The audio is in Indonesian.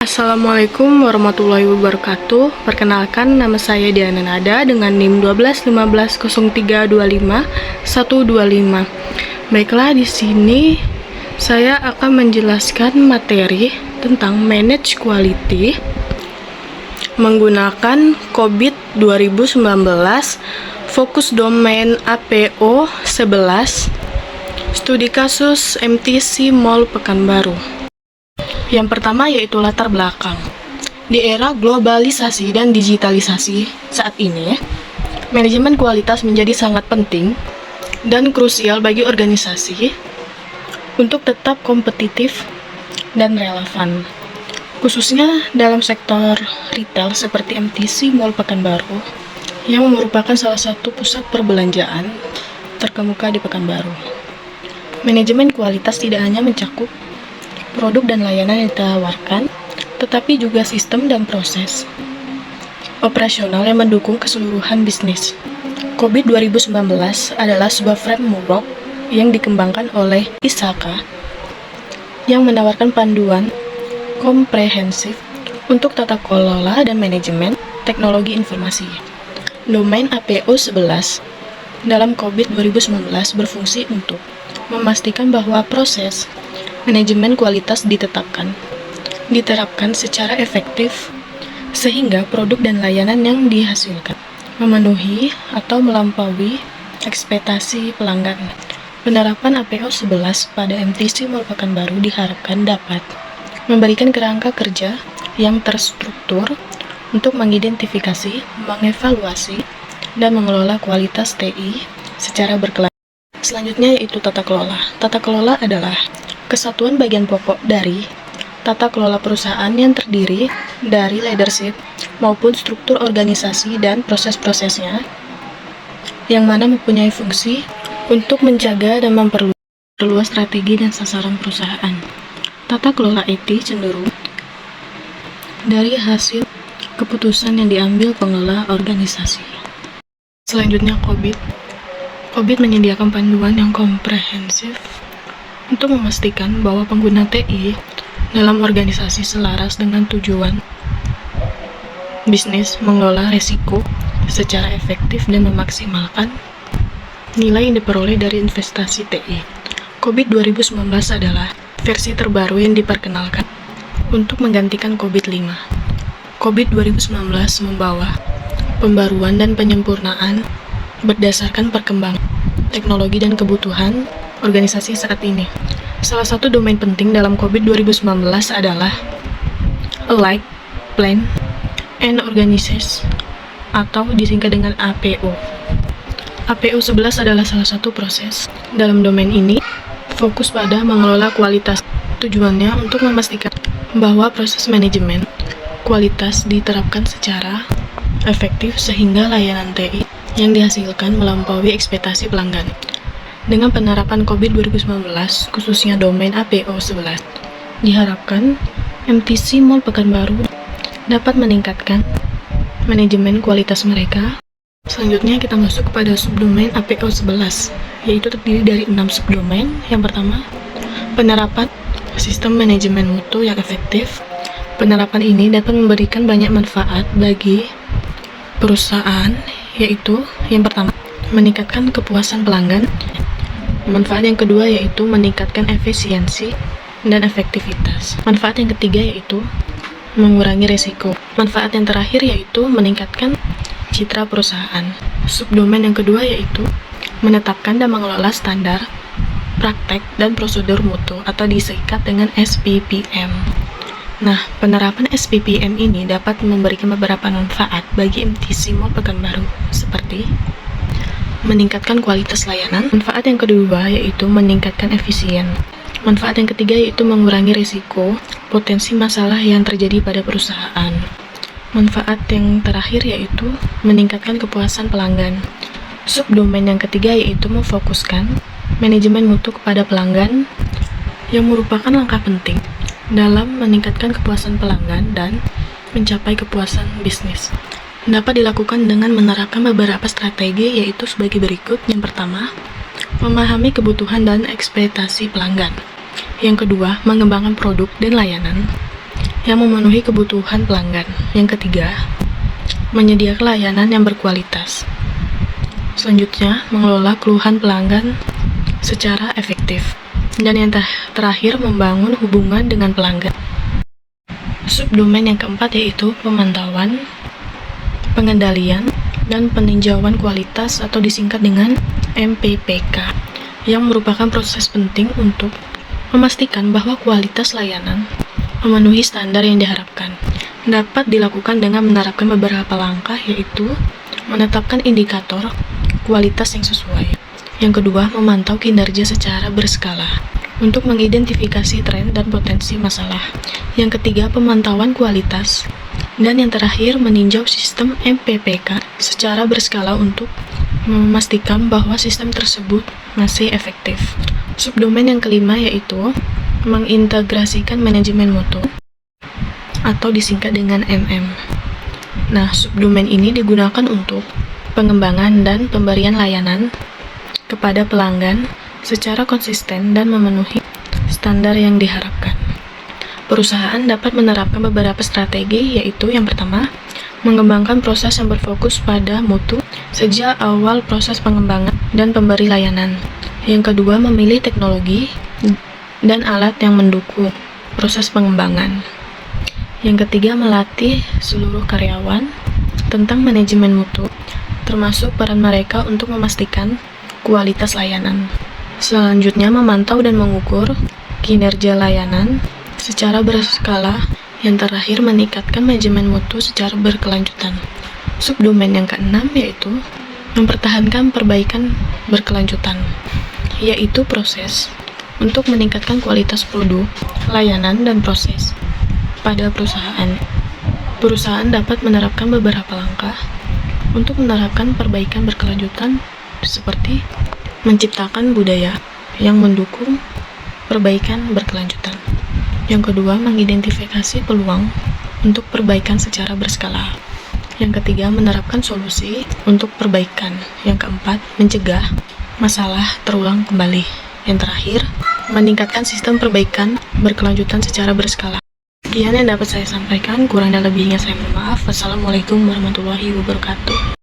Assalamualaikum warahmatullahi wabarakatuh. Perkenalkan, nama saya Diana Nada dengan NIM 1215325 Baiklah, di sini saya akan menjelaskan materi tentang manage quality menggunakan COVID 2019, fokus domain APO 11, studi kasus MTC Mall Pekanbaru. Yang pertama yaitu latar belakang. Di era globalisasi dan digitalisasi saat ini, manajemen kualitas menjadi sangat penting dan krusial bagi organisasi untuk tetap kompetitif dan relevan. Khususnya dalam sektor retail seperti MTC Mall Pekanbaru yang merupakan salah satu pusat perbelanjaan terkemuka di Pekanbaru. Manajemen kualitas tidak hanya mencakup produk dan layanan yang ditawarkan, tetapi juga sistem dan proses operasional yang mendukung keseluruhan bisnis. COVID 2019 adalah sebuah framework yang dikembangkan oleh ISAKA yang menawarkan panduan komprehensif untuk tata kelola dan manajemen teknologi informasi. Domain APO 11 dalam COVID 2019 berfungsi untuk memastikan bahwa proses manajemen kualitas diterapkan secara efektif sehingga produk dan layanan yang dihasilkan memenuhi atau melampaui ekspektasi pelanggan. Penerapan APO 11 pada MTC Mall Pekanbaru diharapkan dapat memberikan kerangka kerja yang terstruktur untuk mengidentifikasi, mengevaluasi, dan mengelola kualitas TI secara berkelanjutan. Selanjutnya yaitu tata kelola. Tata kelola adalah kesatuan bagian pokok dari tata kelola perusahaan yang terdiri dari leadership maupun struktur organisasi dan proses-prosesnya yang mana mempunyai fungsi untuk menjaga dan memperluas strategi dan sasaran perusahaan. Tata kelola IT cenderung dari hasil keputusan yang diambil pengelola organisasi. Selanjutnya COVID menyediakan panduan yang komprehensif untuk memastikan bahwa pengguna TI dalam organisasi selaras dengan tujuan bisnis mengelola risiko secara efektif dan memaksimalkan nilai yang diperoleh dari investasi TI. COVID 2019 adalah versi terbaru yang diperkenalkan untuk menggantikan COVID-5. COVID 2019 membawa pembaruan dan penyempurnaan berdasarkan perkembangan teknologi dan kebutuhan organisasi saat ini. Salah satu domain penting dalam COVID 2019 adalah Alike, Plan, and Organizes atau disingkat dengan APO. APO 11 adalah salah satu proses dalam domain ini, fokus pada mengelola kualitas. Tujuannya untuk memastikan bahwa proses manajemen kualitas diterapkan secara efektif sehingga layanan TI yang dihasilkan melampaui ekspektasi pelanggan. Dengan penerapan COVID 2019, khususnya domain APO 11, diharapkan MTC Mall Pekanbaru dapat meningkatkan manajemen kualitas mereka. Selanjutnya kita masuk kepada subdomain APO 11, yaitu terdiri dari 6 subdomain. Yang pertama, penerapan sistem manajemen mutu yang efektif. Penerapan ini dapat memberikan banyak manfaat bagi perusahaan, yaitu yang pertama, meningkatkan kepuasan pelanggan. Manfaat yang kedua yaitu meningkatkan efisiensi dan efektivitas. Manfaat yang ketiga yaitu mengurangi risiko. Manfaat yang terakhir yaitu meningkatkan citra perusahaan. Subdomain yang kedua yaitu menetapkan dan mengelola standar, praktek, dan prosedur mutu atau disingkat dengan SPPM. Nah, penerapan SPPM ini dapat memberikan beberapa manfaat bagi MTC Mall Pekanbaru seperti meningkatkan kualitas layanan. Manfaat yang kedua yaitu meningkatkan efisien. Manfaat yang ketiga yaitu mengurangi risiko potensi masalah yang terjadi pada perusahaan. Manfaat yang terakhir yaitu meningkatkan kepuasan pelanggan. Subdomain yang ketiga yaitu memfokuskan manajemen mutu kepada pelanggan yang merupakan langkah penting dalam meningkatkan kepuasan pelanggan dan mencapai kepuasan bisnis. Dapat dilakukan dengan menerapkan beberapa strategi yaitu sebagai berikut. Yang pertama, memahami kebutuhan dan ekspektasi pelanggan. Yang kedua, mengembangkan produk dan layanan. yang memenuhi kebutuhan pelanggan. Yang ketiga, menyediakan layanan yang berkualitas. Selanjutnya, mengelola keluhan pelanggan secara efektif. Dan yang terakhir, membangun hubungan dengan pelanggan. Subdomain yang keempat yaitu pemantauan, pengendalian, dan peninjauan kualitas atau disingkat dengan MPPK, yang merupakan proses penting untuk memastikan bahwa kualitas layanan memenuhi standar yang diharapkan. Dapat dilakukan dengan menerapkan beberapa langkah, yaitu menetapkan indikator kualitas yang sesuai. Yang kedua, memantau kinerja secara berskala untuk mengidentifikasi tren dan potensi masalah. Yang ketiga, pemantauan kualitas. Dan yang terakhir, meninjau sistem MPPK secara berskala untuk memastikan bahwa sistem tersebut masih efektif. Subdomain yang kelima yaitu mengintegrasikan manajemen mutu atau disingkat dengan MM. Nah, subdomain ini digunakan untuk pengembangan dan pemberian layanan kepada pelanggan secara konsisten dan memenuhi standar yang diharapkan. Perusahaan dapat menerapkan beberapa strategi, yaitu yang pertama, mengembangkan proses yang berfokus pada mutu sejak awal proses pengembangan dan pemberi layanan. Yang kedua, memilih teknologi dan alat yang mendukung proses pengembangan. Yang ketiga, melatih seluruh karyawan tentang manajemen mutu, termasuk peran mereka untuk memastikan kualitas layanan. Selanjutnya, memantau dan mengukur kinerja layanan secara berskala. Yang terakhir, meningkatkan manajemen mutu secara berkelanjutan. Subdomain yang keenam yaitu mempertahankan perbaikan berkelanjutan, yaitu proses untuk meningkatkan kualitas produk, layanan, dan proses pada perusahaan. Perusahaan dapat menerapkan beberapa langkah untuk menerapkan perbaikan berkelanjutan, seperti menciptakan budaya yang mendukung perbaikan berkelanjutan. Yang kedua, mengidentifikasi peluang untuk perbaikan secara berskala. Yang ketiga, menerapkan solusi untuk perbaikan. Yang keempat, mencegah masalah terulang kembali. Yang terakhir, meningkatkan sistem perbaikan berkelanjutan secara berskala. Sekian yang dapat saya sampaikan, kurang dan lebihnya saya mohon maaf. Wassalamualaikum warahmatullahi wabarakatuh.